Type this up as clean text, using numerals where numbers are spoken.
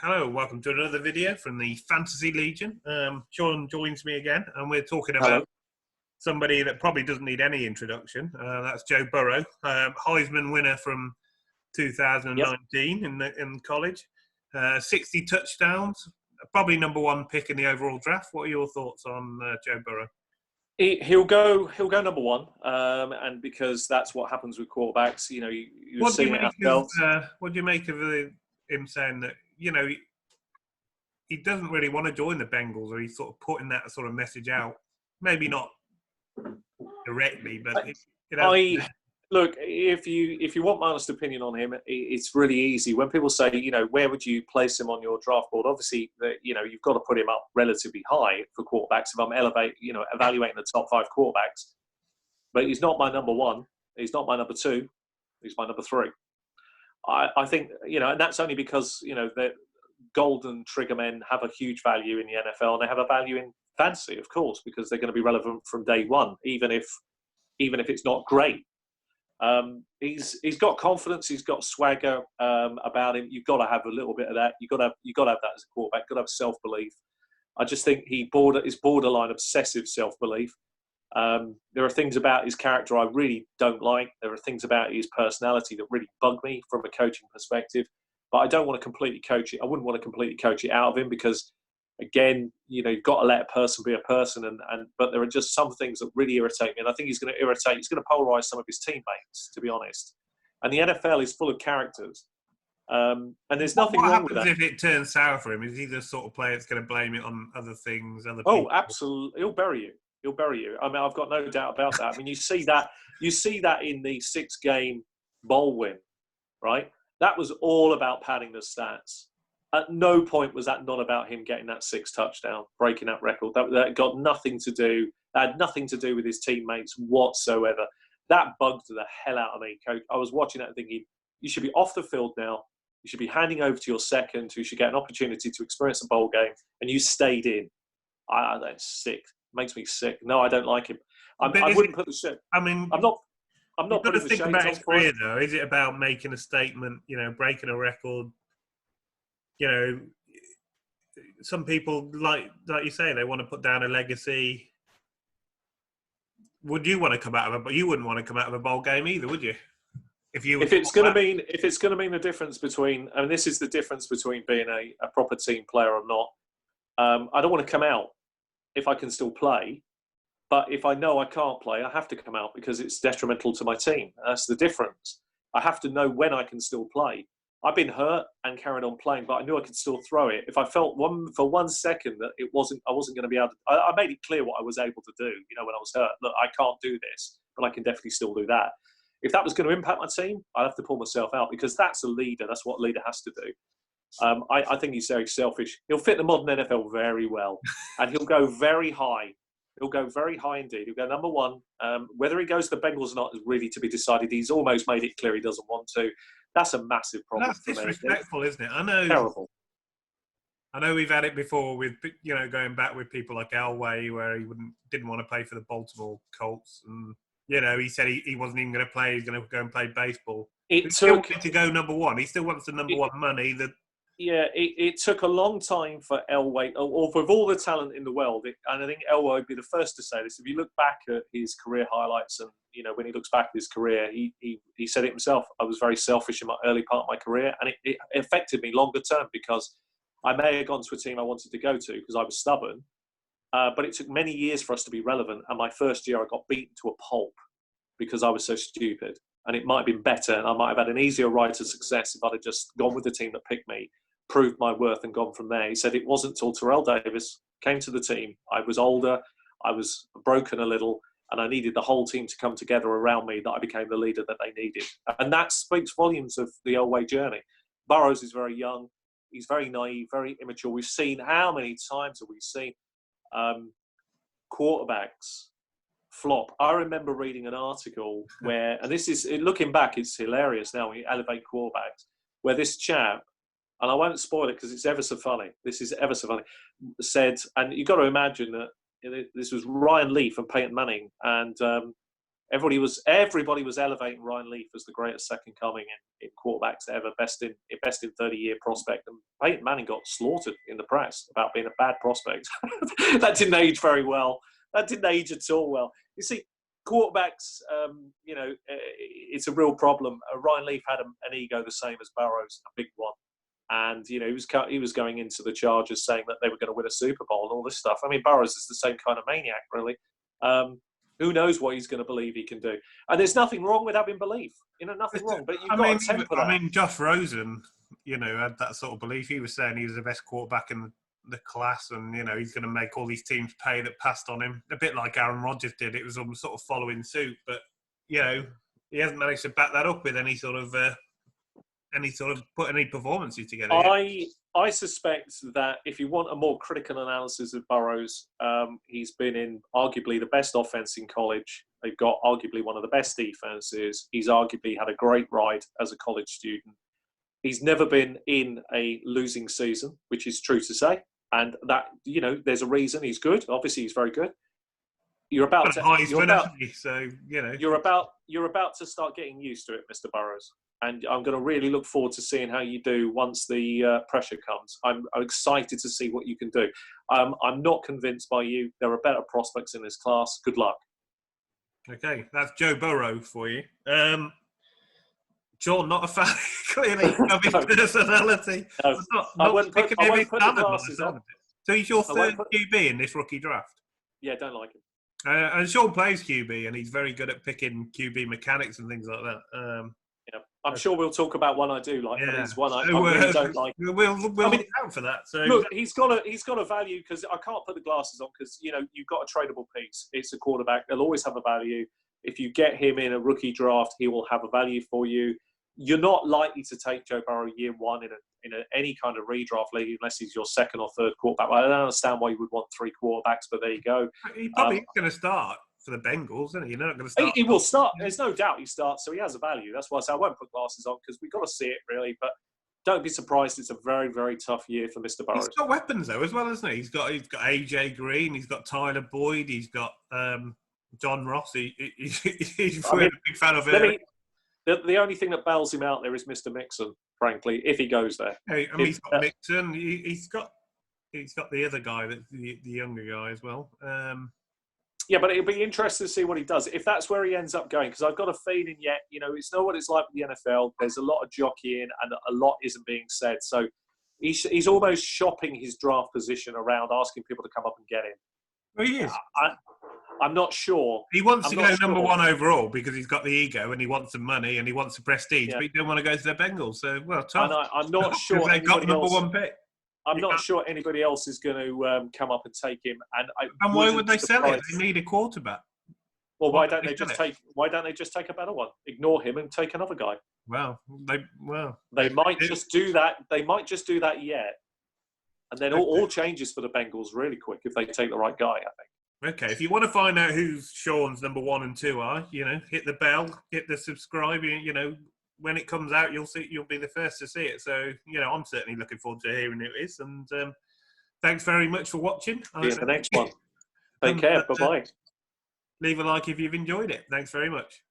Hello, welcome to another video from the Fantasy Legion. Sean joins me again, and we're talking about Hello. somebody that probably doesn't need any introduction. That's Joe Burrow, Heisman winner from 2019 in college. 60 touchdowns, probably number one pick in the overall draft. What are your thoughts on Joe Burrow? He'll go number one, and because that's what happens with quarterbacks. You know, you've seen it ourselves. What do you make of him saying that, you know, he doesn't really want to join the Bengals, or he's sort of putting that sort of message out? Maybe not directly, but Look, if you want my honest opinion on him, it's really easy. When people say, you know, where would you place him on your draft board? Obviously, you know, you've got to put him up relatively high for quarterbacks. If I'm evaluating the top 5 quarterbacks, but he's not my number one. He's not my number 2. He's my number 3. I think, you know, and that's only because, you know, the golden trigger men have a huge value in the NFL, and they have a value in fantasy, of course, because they're going to be relevant from day one, even if it's not great. He's got confidence. He's got swagger about him. You've got to have a little bit of that. You've got to have that as a quarterback. You've got to have self-belief. I just think is borderline obsessive self-belief. There are things about his character I really don't like. There are things about his personality that really bug me from a coaching perspective. But I don't want to completely coach it. I wouldn't want to completely coach it out of him because, again, you know, you've got to let a person be a person. But there are just some things that really irritate me. And I think he's going to polarize some of his teammates, to be honest. And the NFL is full of characters. And there's nothing wrong with that. What happens if it turns sour for him? Is he the sort of player that's going to blame it on other things, other people? Oh, absolutely. He'll bury you. I mean, I've got no doubt about that. I mean, you see that in the 6-game bowl win, right? That was all about padding the stats. At no point was that not about him getting that 6 touchdown, breaking that record. That got nothing to do. That had nothing to do with his teammates whatsoever. That bugged the hell out of me, coach. I was watching that and thinking, you should be off the field now. You should be handing over to your second, who should get an opportunity to experience a bowl game, and you stayed in. That's sick. Makes me sick. No, I don't like him. I wouldn't put the shit. I mean, I'm not putting the shades about his on career, though. Is it about making a statement? You know, breaking a record. You know, some people like you say, they want to put down a legacy. Would you want to come out of but you wouldn't want to come out of a bowl game either, would you? If it's going to mean the difference between, I mean, this is the difference between being a proper team player or not. I don't want to come out if I can still play, but if I know I can't play, I have to come out because it's detrimental to my team. That's the difference. I have to know when I can still play. I've been hurt and carried on playing, but I knew I could still throw it. If I felt for 1 second that I wasn't going to be able to, I made it clear what I was able to do. You know, when I was hurt, look, I can't do this, but I can definitely still do that. If that was going to impact my team, I'd have to pull myself out because that's a leader. That's what a leader has to do. I think he's very selfish. He'll fit the modern NFL very well, and he'll go very high. He'll go very high indeed. He'll go number 1. Whether he goes to the Bengals or not is really to be decided. He's almost made it clear he doesn't want to. That's a massive problem. That's disrespectful, isn't it? I know. Terrible. I know we've had it before with, you know, going back with people like Elway, where he didn't want to play for the Baltimore Colts, and you know, he said he wasn't even going to play. He's going to go and play baseball. He still wanted to go number 1. He still wants the number 1 money. It took a long time for Elway, or with all the talent in the world, and I think Elway would be the first to say this. If you look back at his career highlights, and you know when he looks back at his career, he said it himself. I was very selfish in my early part of my career, and it affected me longer term because I may have gone to a team I wanted to go to because I was stubborn, but it took many years for us to be relevant. And my first year, I got beaten to a pulp because I was so stupid. And it might have been better, and I might have had an easier ride to success if I'd have just gone with the team that picked me, proved my worth, and gone from there. He said it wasn't until Terrell Davis came to the team. I was older, I was broken a little, and I needed the whole team to come together around me that I became the leader that they needed. And that speaks volumes of the Elway journey. Burrows is very young. He's very naive, very immature. We've seen, how many times have we seen quarterbacks flop? I remember reading an article where, and this is, looking back, it's hilarious now when you elevate quarterbacks, where this chap, and I won't spoil it because it's ever so funny, this is ever so funny, said, and you've got to imagine that this was Ryan Leaf and Peyton Manning, and Everybody was elevating Ryan Leaf as the greatest second coming in quarterbacks ever, best in 30-year prospect. And Peyton Manning got slaughtered in the press about being a bad prospect. That didn't age very well. That didn't age at all well. You see, quarterbacks, it's a real problem. Ryan Leaf had an ego the same as Burrow's, a big one. And, he was going into the Chargers saying that they were going to win a Super Bowl and all this stuff. I mean, Burrows is the same kind of maniac, really. Who knows what he's going to believe he can do? And there's nothing wrong with having belief. Nothing wrong. But you've got to temper that. I mean, Josh Rosen, had that sort of belief. He was saying he was the best quarterback in the class, and he's going to make all these teams pay that passed on him. A bit like Aaron Rodgers did. It was sort of following suit, but he hasn't managed to back that up with any sort of put any performances together. I suspect that if you want a more critical analysis of Burrows, he's been in arguably the best offense in college. They've got arguably one of the best defenses. He's arguably had a great ride as a college student. He's never been in a losing season, which is true to say. And that, there's a reason. He's good. Obviously, he's very good. You're about to start getting used to it, Mr. Burrows. And I'm going to really look forward to seeing how you do once the pressure comes. I'm excited to see what you can do. I'm not convinced by you. There are better prospects in this class. Good luck. Okay, that's Joe Burrow for you. John, not a fan, clearly, of his personality. No, I wouldn't put the glasses on. So he's your third QB in this rookie draft? Yeah, don't like him. And Sean plays QB, and he's very good at picking QB mechanics and things like that. I'm sure we'll talk about one I do like, but there's one I really don't like. We'll account for that. So look, he's got a value because I can't put the glasses on because you've got a tradable piece. It's a quarterback; they'll always have a value. If you get him in a rookie draft, he will have a value for you. You're not likely to take Joe Burrow year one in any kind of redraft league unless he's your second or third quarterback. I don't understand why you would want three quarterbacks, but there you go. He probably is going to start for the Bengals, isn't he? You're not going to start. He will start. There's no doubt he starts, so he has a value. That's why I say I won't put glasses on because we've got to see it really. But don't be surprised. It's a very, very tough year for Mr. Burrows. He's got weapons though, as well, hasn't he? He's got AJ Green. He's got Tyler Boyd. He's got John Ross. He's a big fan of it. The only thing that bails him out there is Mr. Mixon, frankly, if he goes there. He's got Mixon. He's got the other guy, the younger guy as well. Yeah, but it'll be interesting to see what he does. If that's where he ends up going, because I've got a feeling yet, it's not what it's like with the NFL. There's a lot of jockeying and a lot isn't being said. So he's almost shopping his draft position around, asking people to come up and get him. Well, he is. I'm not sure. He wants to go number one overall because he's got the ego and he wants some money and he wants the prestige, but he don't want to go to the Bengals. So, tough. I'm not sure they got the number one pick. I'm not sure anybody else is going to come up and take him. And why would they sell it? They need a quarterback. Well, why don't they just take a better one? Ignore him and take another guy. They might just do that. They might just do that yet, and then all changes for the Bengals really quick if they take the right guy. I think. Okay, if you want to find out who Sean's number 1 and 2 are, hit the bell, hit the subscribe. When it comes out, you'll be the first to see it. So, I'm certainly looking forward to hearing who it is. And thanks very much for watching. See you in the next one. Take care. Bye-bye. Leave a like if you've enjoyed it. Thanks very much.